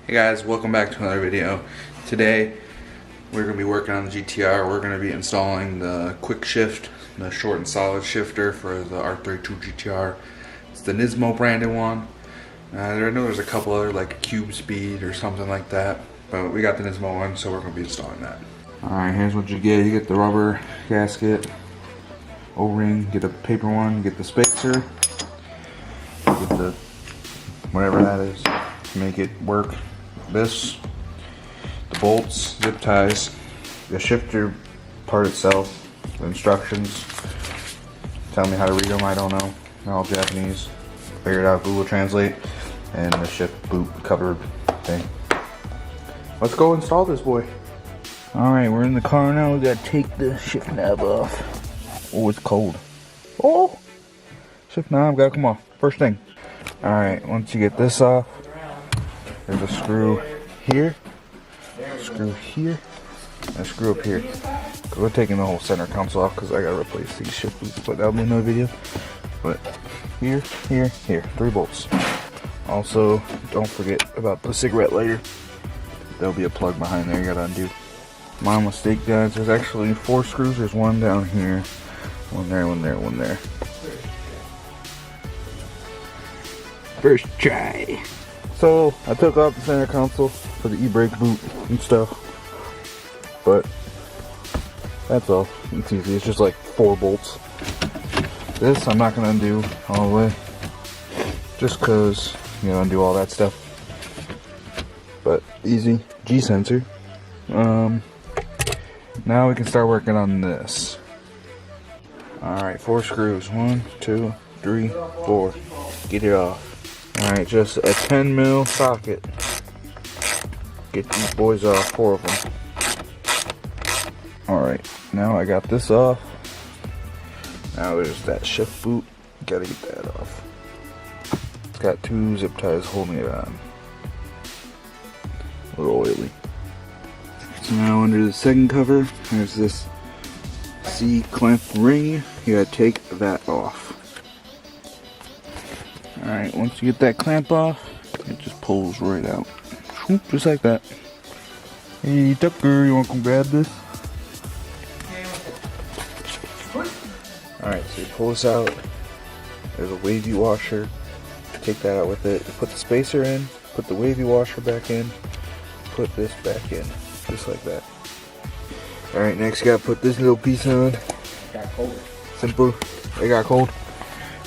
Hey guys, welcome back to another video. Today we're going to be working on the GTR. We're going to be installing the quick shift, the short and solid shifter for the R32 GTR. It's the Nismo branded one. I know there's a couple other like Cube Speed or something like that, but we got the Nismo one, so we're going to be installing that. Alright, here's what you get. You get the rubber gasket, O-ring, get the paper one, get the spacer, get the whatever that is to make it work. This, the bolts, zip ties, the shifter part itself, the instructions. Tell me how to read them, I don't know. They're all Japanese. Figured out Google Translate, and the shift boot cover thing. Let's go install this boy. Alright, we're in the car now. We gotta take the shift knob off. Oh, it's cold. Oh! Shift knob gotta come off. First thing. Alright, once you get this off, there's a screw here, and a screw up here. We're taking the whole center console off because I gotta replace these shift boots, but that'll be another video. But here, 3 bolts. Also, don't forget about the cigarette lighter. There'll be a plug behind there you gotta undo. My mistake, guys. There's actually 4 screws. There's one down here, one there, one there, one there. First try. So I took off the center console for the e-brake boot and stuff, but that's all. It's easy. It's just like 4 bolts. This I'm not gonna undo all the way, just cause you know, undo all that stuff. But easy. G sensor. Now we can start working on this. All right, 4 screws. 1, 2, 3, 4. Get it off. Alright, just a 10 mil socket. Get these boys off, 4 of them. Alright, now I got this off. Now there's that shift boot. Gotta get that off. It's got 2 zip ties holding it on. A little oily. So now under the second cover, there's this C-clamp ring. You gotta take that off. Alright, once you get that clamp off, it just pulls right out. Just like that. Hey Tucker, you wanna come grab this? Alright, so you pull this out. There's a wavy washer. Take that out with it. Put the spacer in, put the wavy washer back in, put this back in. Just like that. Alright, next you gotta put this little piece on. It got cold. Simple. It got cold?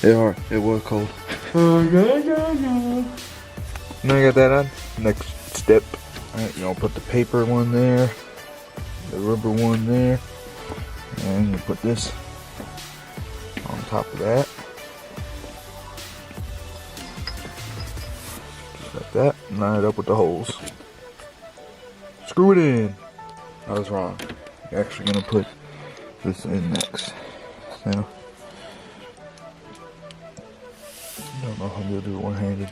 It was cold. Now you got that on. Next step. Alright, you're gonna put the paper one there, the rubber one there, and you put this on top of that. Just like that. Line it up with the holes. Screw it in. I was wrong. You're actually gonna put this in next. Now, I don't know how to do it one-handed,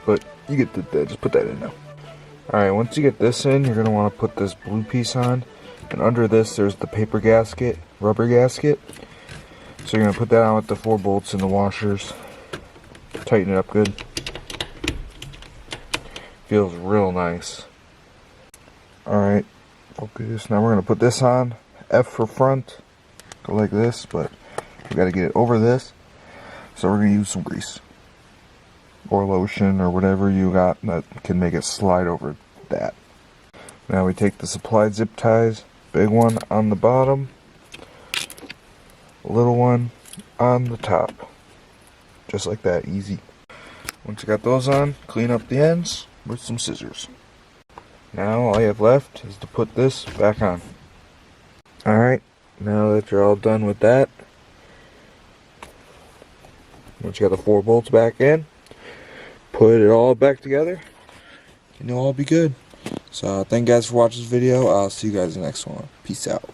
but you get that. Just put that in now. Alright, once you get this in, you're going to want to put this blue piece on, and under this there's the paper gasket, rubber gasket. So you're going to put that on with the 4 bolts and the washers. Tighten it up good. Feels real nice. Alright, focus. Now we're going to put this on. F for front. Go like this, but we got to get it over this, so we're going to use some grease or lotion or whatever you got that can make it slide over that. Now we take the supplied zip ties, big one on the bottom, little one on the top, just like that, easy. Once you got those on, clean up the ends with some scissors. Now all you have left is to put this back on. Alright, now that you're all done with that, once you got the 4 bolts back in, put it all back together, and it'll all be good. So thank you guys for watching this video. I'll see you guys in the next one. Peace out.